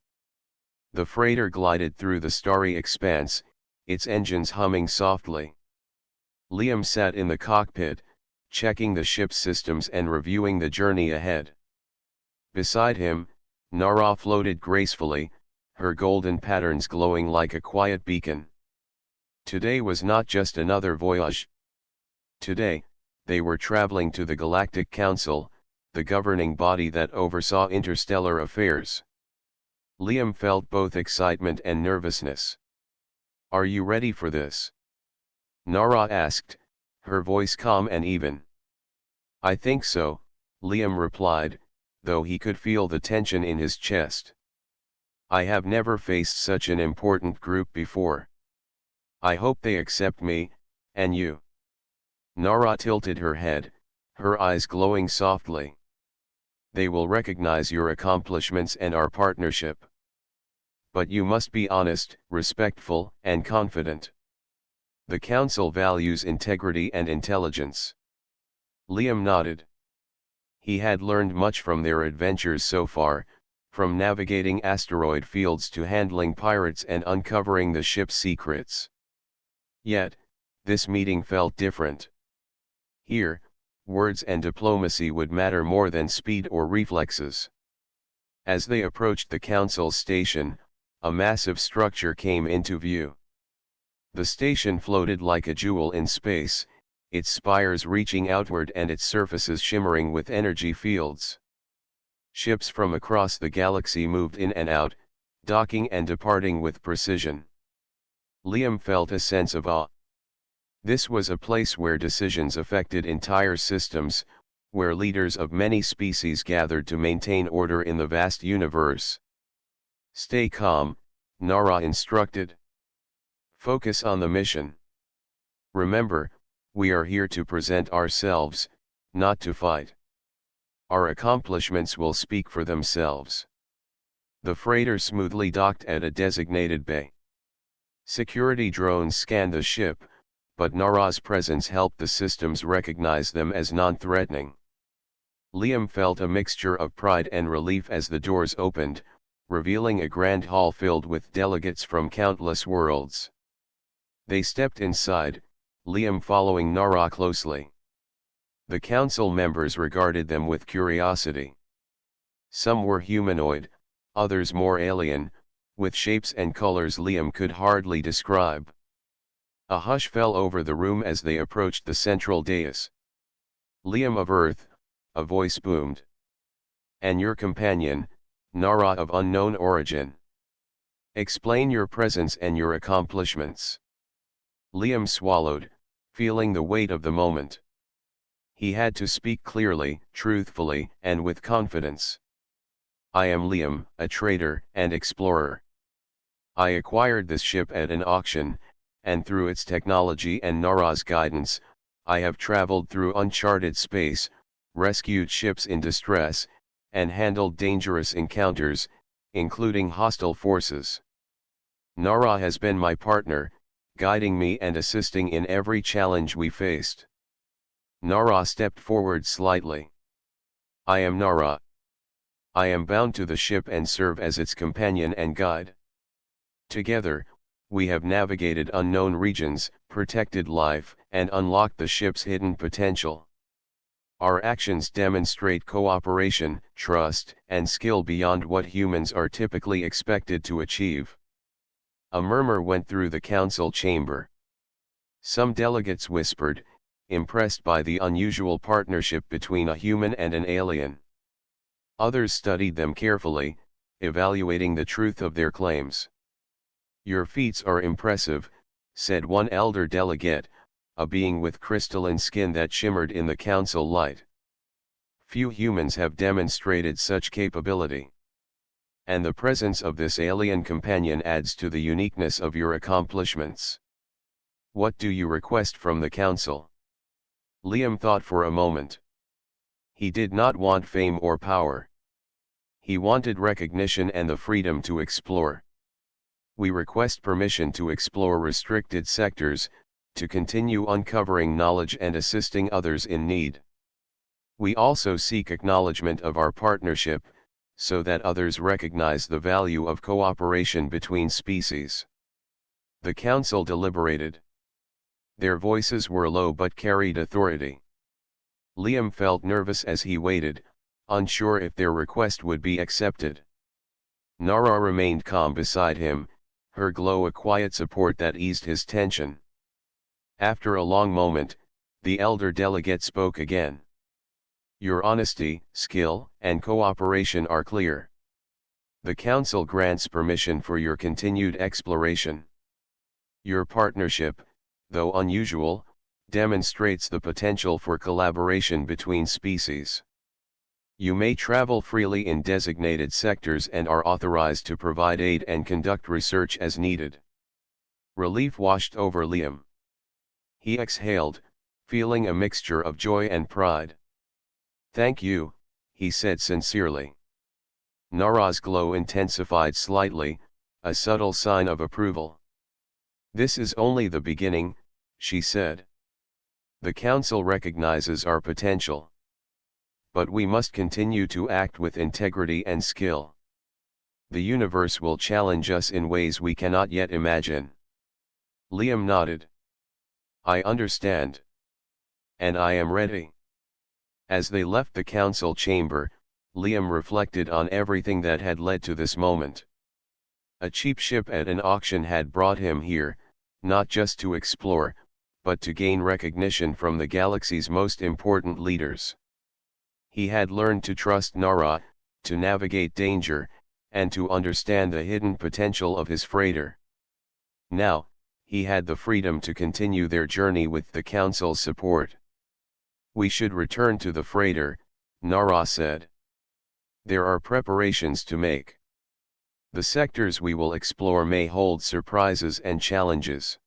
The freighter glided through the starry expanse, its engines humming softly. Liam sat in the cockpit, checking the ship's systems and reviewing the journey ahead. Beside him, Nara floated gracefully, her golden patterns glowing like a quiet beacon. Today was not just another voyage. Today, they were traveling to the Galactic Council, the governing body that oversaw interstellar affairs. Liam felt both excitement and nervousness. "Are you ready for this?" Nara asked, her voice calm and even. "I think so," Liam replied, though he could feel the tension in his chest. "I have never faced such an important group before. I hope they accept me, and you." Nara tilted her head, her eyes glowing softly. "They will recognize your accomplishments and our partnership. But you must be honest, respectful, and confident. The Council values integrity and intelligence." Liam nodded. He had learned much from their adventures so far, from navigating asteroid fields to handling pirates and uncovering the ship's secrets. Yet, this meeting felt different. Here, words and diplomacy would matter more than speed or reflexes. As they approached the Council station, a massive structure came into view. The station floated like a jewel in space, its spires reaching outward and its surfaces shimmering with energy fields. Ships from across the galaxy moved in and out, docking and departing with precision. Liam felt a sense of awe. This was a place where decisions affected entire systems, where leaders of many species gathered to maintain order in the vast universe. "Stay calm," Nara instructed. "Focus on the mission. Remember, we are here to present ourselves, not to fight. Our accomplishments will speak for themselves." The freighter smoothly docked at a designated bay. Security drones scanned the ship, but Nara's presence helped the systems recognize them as non-threatening. Liam felt a mixture of pride and relief as the doors opened, revealing a grand hall filled with delegates from countless worlds. They stepped inside, Liam following Nara closely. The council members regarded them with curiosity. Some were humanoid, others more alien, with shapes and colors Liam could hardly describe. A hush fell over the room as they approached the central dais. "Liam of Earth," a voice boomed. "And your companion, Nara of unknown origin. Explain your presence and your accomplishments." Liam swallowed, feeling the weight of the moment. He had to speak clearly, truthfully, and with confidence. "I am Liam, a trader and explorer. I acquired this ship at an auction, and through its technology and Nara's guidance, I have traveled through uncharted space, rescued ships in distress, and handled dangerous encounters, including hostile forces. Nara has been my partner, guiding me and assisting in every challenge we faced." Nara stepped forward slightly. "I am Nara. I am bound to the ship and serve as its companion and guide. Together, we have navigated unknown regions, protected life, and unlocked the ship's hidden potential. Our actions demonstrate cooperation, trust, and skill beyond what humans are typically expected to achieve." A murmur went through the council chamber. Some delegates whispered, impressed by the unusual partnership between a human and an alien. Others studied them carefully, evaluating the truth of their claims. "Your feats are impressive," said one elder delegate, a being with crystalline skin that shimmered in the council light. Few humans have demonstrated such capability. And the presence of this alien companion adds to the uniqueness of your accomplishments. What do you request from the council? Liam thought for a moment. He did not want fame or power. He wanted recognition and the freedom to explore. We request permission to explore restricted sectors, to continue uncovering knowledge and assisting others in need. We also seek acknowledgement of our partnership, so that others recognize the value of cooperation between species. The council deliberated. Their voices were low but carried authority. Liam felt nervous as he waited, unsure if their request would be accepted. Nara remained calm beside him, her glow a quiet support that eased his tension. After a long moment, the elder delegate spoke again. Your honesty, skill, and cooperation are clear. The council grants permission for your continued exploration. Your partnership, though unusual, demonstrates the potential for collaboration between species. You may travel freely in designated sectors and are authorized to provide aid and conduct research as needed. Relief washed over Liam. He exhaled, feeling a mixture of joy and pride. Thank you, he said sincerely. Nara's glow intensified slightly, a subtle sign of approval. This is only the beginning, she said. The council recognizes our potential. But we must continue to act with integrity and skill. The universe will challenge us in ways we cannot yet imagine. Liam nodded. I understand. And I am ready. As they left the council chamber, Liam reflected on everything that had led to this moment. A cheap ship at an auction had brought him here, not just to explore, but to gain recognition from the galaxy's most important leaders. He had learned to trust Nara, to navigate danger, and to understand the hidden potential of his freighter. Now, he had the freedom to continue their journey with the council's support. We should return to the freighter, Nara said. There are preparations to make. The sectors we will explore may hold surprises and challenges.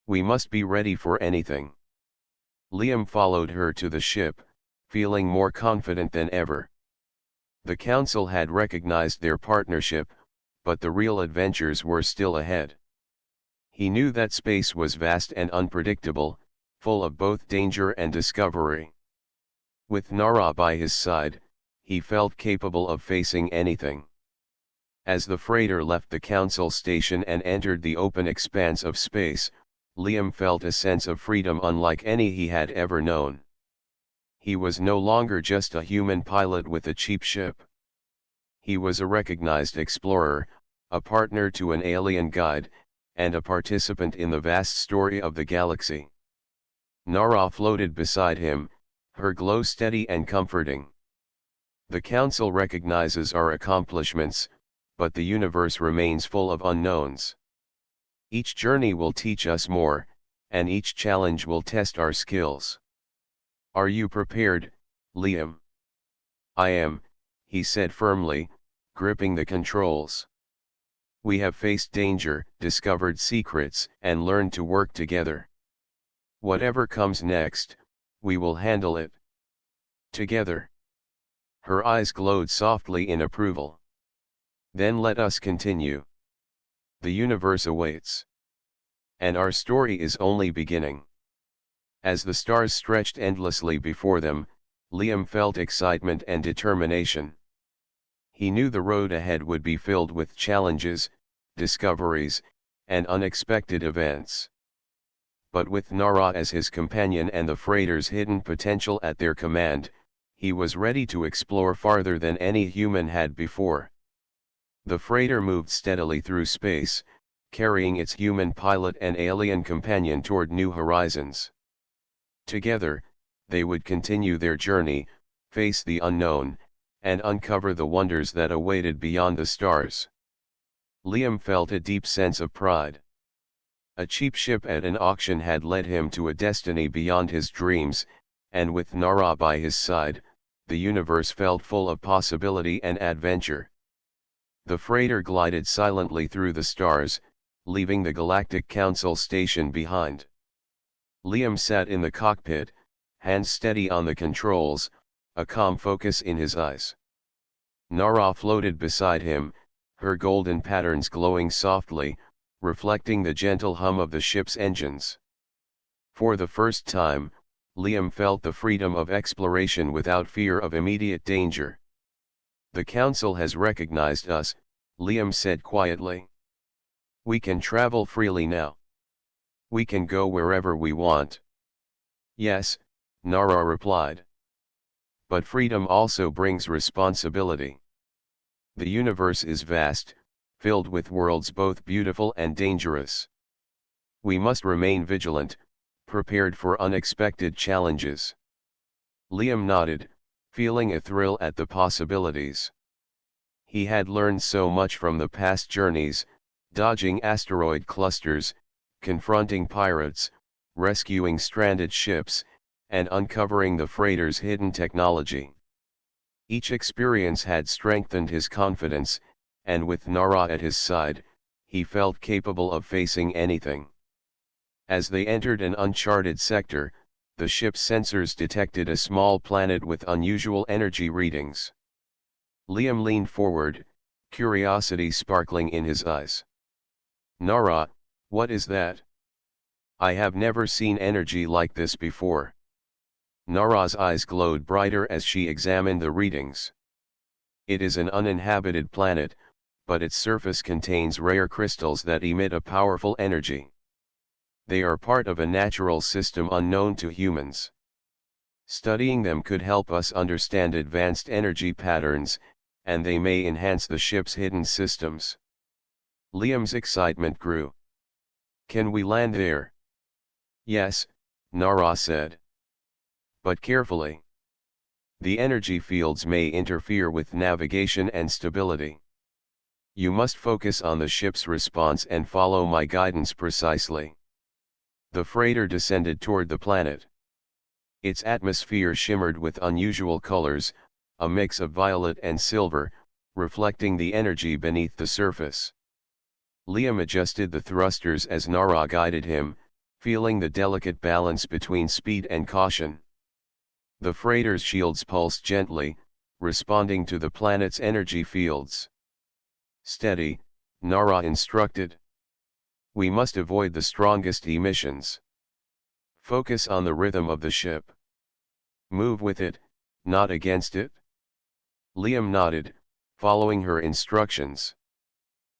We must be ready for anything. Liam followed her to the ship, feeling more confident than ever. The council had recognized their partnership, but the real adventures were still ahead. He knew that space was vast and unpredictable, full of both danger and discovery. With Nara by his side, he felt capable of facing anything. As the freighter left the council station and entered the open expanse of space, Liam felt a sense of freedom unlike any he had ever known. He was no longer just a human pilot with a cheap ship. He was a recognized explorer, a partner to an alien guide, and a participant in the vast story of the galaxy. Nara floated beside him, her glow steady and comforting. The council recognizes our accomplishments, but the universe remains full of unknowns. Each journey will teach us more, and each challenge will test our skills. Are you prepared, Liam? I am, he said firmly, gripping the controls. We have faced danger, discovered secrets, and learned to work together. Whatever comes next, we will handle it together. Her eyes glowed softly in approval. Then let us continue. The universe awaits. And our story is only beginning. As the stars stretched endlessly before them, Liam felt excitement and determination. He knew the road ahead would be filled with challenges, discoveries, and unexpected events. But with Nara as his companion and the freighter's hidden potential at their command, he was ready to explore farther than any human had before. The freighter moved steadily through space, carrying its human pilot and alien companion toward new horizons. Together, they would continue their journey, face the unknown, and uncover the wonders that awaited beyond the stars. Liam felt a deep sense of pride. A cheap ship at an auction had led him to a destiny beyond his dreams, and with Nara by his side, the universe felt full of possibility and adventure. The freighter glided silently through the stars, leaving the Galactic Council station behind. Liam sat in the cockpit, hands steady on the controls, a calm focus in his eyes. Nara floated beside him, her golden patterns glowing softly, reflecting the gentle hum of the ship's engines. For the first time, Liam felt the freedom of exploration without fear of immediate danger. "The Council has recognized us," Liam said quietly. "We can travel freely now. We can go wherever we want." "Yes," Nara replied. "But freedom also brings responsibility. The universe is vast, filled with worlds both beautiful and dangerous. We must remain vigilant, prepared for unexpected challenges." Liam nodded, feeling a thrill at the possibilities. He had learned so much from the past journeys, dodging asteroid clusters, confronting pirates, rescuing stranded ships, and uncovering the freighter's hidden technology. Each experience had strengthened his confidence, and with Nara at his side, he felt capable of facing anything. As they entered an uncharted sector, the ship's sensors detected a small planet with unusual energy readings. Liam leaned forward, curiosity sparkling in his eyes. "Nara, what is that? I have never seen energy like this before." Nara's eyes glowed brighter as she examined the readings. "It is an uninhabited planet, but its surface contains rare crystals that emit a powerful energy. They are part of a natural system unknown to humans. Studying them could help us understand advanced energy patterns, and they may enhance the ship's hidden systems." Liam's excitement grew. "Can we land there?" "Yes," Nara said. "But carefully. The energy fields may interfere with navigation and stability. You must focus on the ship's response and follow my guidance precisely." The freighter descended toward the planet. Its atmosphere shimmered with unusual colors, a mix of violet and silver, reflecting the energy beneath the surface. Liam adjusted the thrusters as Nara guided him, feeling the delicate balance between speed and caution. The freighter's shields pulsed gently, responding to the planet's energy fields. "Steady," Nara instructed. "We must avoid the strongest emissions. Focus on the rhythm of the ship. Move with it, not against it." Liam nodded, following her instructions.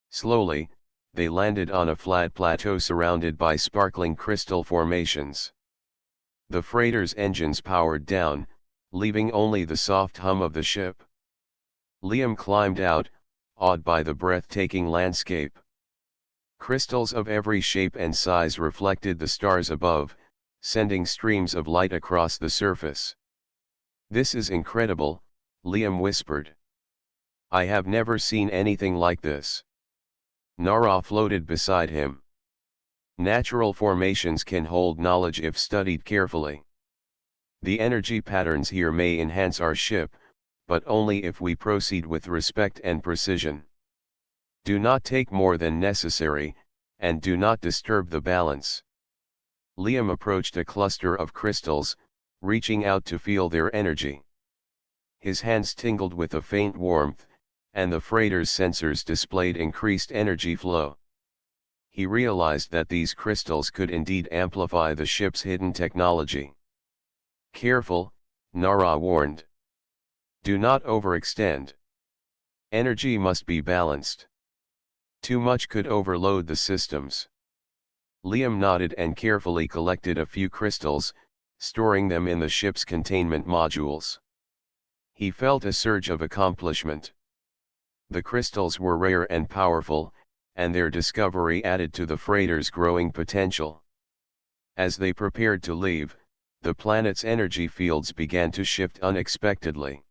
Slowly, they landed on a flat plateau surrounded by sparkling crystal formations. The freighter's engines powered down, leaving only the soft hum of the ship. Liam climbed out, awed by the breathtaking landscape. Crystals of every shape and size reflected the stars above, sending streams of light across the surface. "This is incredible," Liam whispered. "I have never seen anything like this." Nara floated beside him. "Natural formations can hold knowledge if studied carefully. The energy patterns here may enhance our ship, but only if we proceed with respect and precision. Do not take more than necessary, and do not disturb the balance." Liam approached a cluster of crystals, reaching out to feel their energy. His hands tingled with a faint warmth, and the freighter's sensors displayed increased energy flow. He realized that these crystals could indeed amplify the ship's hidden technology. "Careful," Nara warned. "Do not overextend. Energy must be balanced. Too much could overload the systems." Liam nodded and carefully collected a few crystals, storing them in the ship's containment modules. He felt a surge of accomplishment. The crystals were rare and powerful, and their discovery added to the freighter's growing potential. As they prepared to leave, the planet's energy fields began to shift unexpectedly.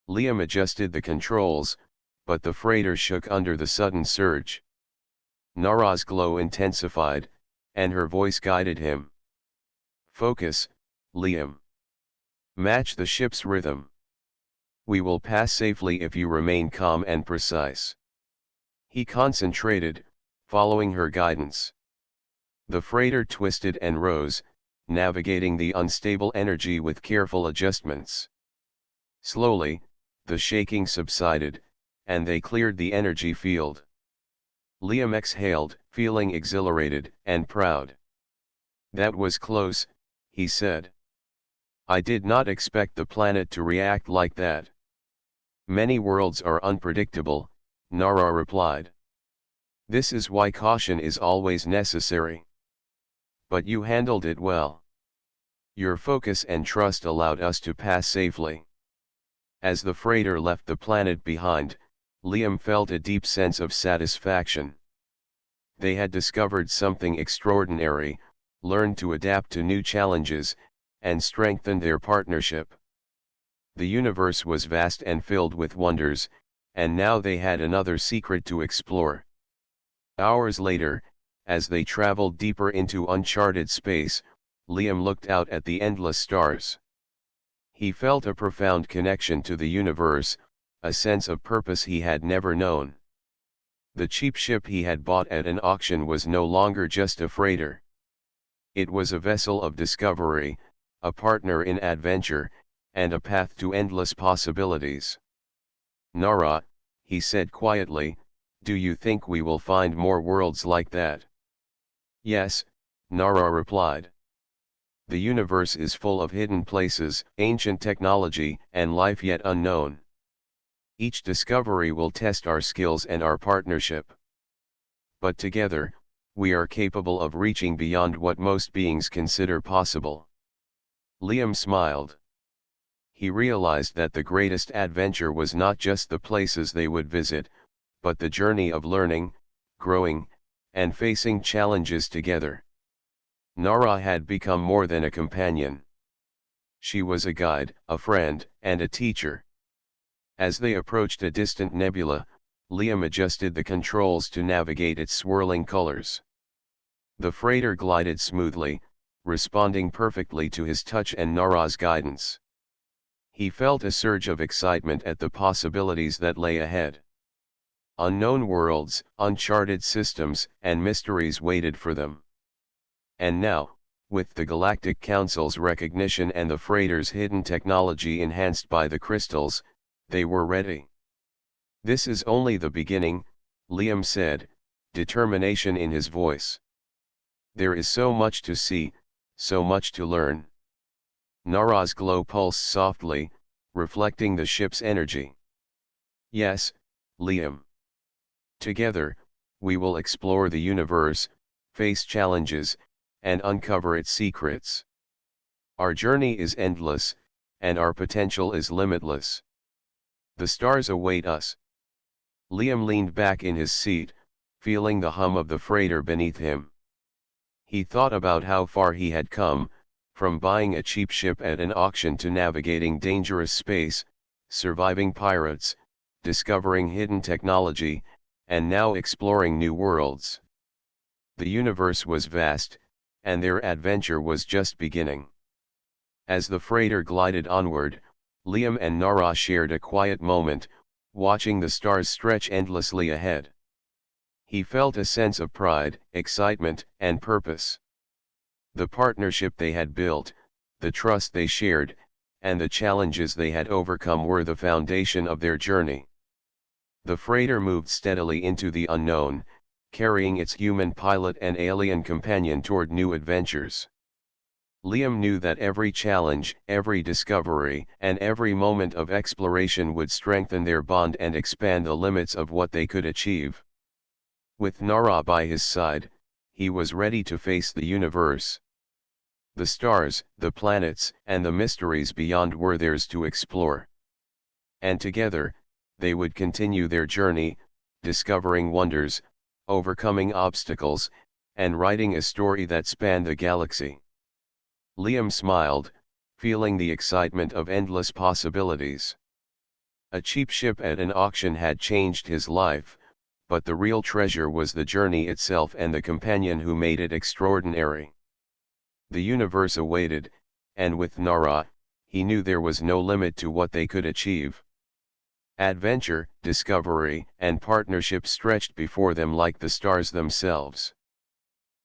Liam adjusted the controls, but the freighter shook under the sudden surge. Nara's glow intensified, and her voice guided him. "Focus, Liam. Match the ship's rhythm." We will pass safely if you remain calm and precise. He concentrated, following her guidance. The freighter twisted and rose, navigating the unstable energy with careful adjustments. Slowly, the shaking subsided, and they cleared the energy field. Liam exhaled, feeling exhilarated and proud. "That was close," he said. "I did not expect the planet to react like that." "Many worlds are unpredictable," Nara replied. "This is why caution is always necessary. But you handled it well. Your focus and trust allowed us to pass safely." As the freighter left the planet behind, Liam felt a deep sense of satisfaction. They had discovered something extraordinary, learned to adapt to new challenges, and strengthened their partnership. The universe was vast and filled with wonders, and now they had another secret to explore. Hours later, as they traveled deeper into uncharted space, Liam looked out at the endless stars. He felt a profound connection to the universe, a sense of purpose he had never known. The cheap ship he had bought at an auction was no longer just a freighter. It was a vessel of discovery, a partner in adventure, and a path to endless possibilities. "Nara," he said quietly, "do you think we will find more worlds like that?" "Yes," Nara replied. "The universe is full of hidden places, ancient technology, and life yet unknown. Each discovery will test our skills and our partnership. But together, we are capable of reaching beyond what most beings consider possible." Liam smiled. He realized that the greatest adventure was not just the places they would visit, but the journey of learning, growing, and facing challenges together. Nara had become more than a companion. She was a guide, a friend, and a teacher. As they approached a distant nebula, Liam adjusted the controls to navigate its swirling colors. The freighter glided smoothly, responding perfectly to his touch and Nara's guidance. He felt a surge of excitement at the possibilities that lay ahead. Unknown worlds, uncharted systems, and mysteries waited for them. And now, with the Galactic Council's recognition and the freighter's hidden technology enhanced by the crystals, they were ready. "This is only the beginning," Liam said, determination in his voice. "There is so much to see, so much to learn." Nara's glow pulsed softly, reflecting the ship's energy. "Yes, Liam. Together, we will explore the universe, face challenges, and uncover its secrets. Our journey is endless, and our potential is limitless. The stars await us." Liam leaned back in his seat, feeling the hum of the freighter beneath him. He thought about how far he had come, from buying a cheap ship at an auction to navigating dangerous space, surviving pirates, discovering hidden technology, and now exploring new worlds. The universe was vast, and their adventure was just beginning. As the freighter glided onward, Liam and Nara shared a quiet moment, watching the stars stretch endlessly ahead. He felt a sense of pride, excitement, and purpose. The partnership they had built, the trust they shared, and the challenges they had overcome were the foundation of their journey. The freighter moved steadily into the unknown, carrying its human pilot and alien companion toward new adventures. Liam knew that every challenge, every discovery, and every moment of exploration would strengthen their bond and expand the limits of what they could achieve. With Nara by his side, he was ready to face the universe. The stars, the planets, and the mysteries beyond were theirs to explore. And together, they would continue their journey, discovering wonders, overcoming obstacles, and writing a story that spanned the galaxy. Liam smiled, feeling the excitement of endless possibilities. A cheap ship at an auction had changed his life, but the real treasure was the journey itself and the companion who made it extraordinary. The universe awaited, and with Nara, he knew there was no limit to what they could achieve. Adventure, discovery, and partnership stretched before them like the stars themselves.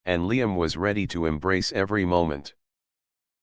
And Liam was ready to embrace every moment.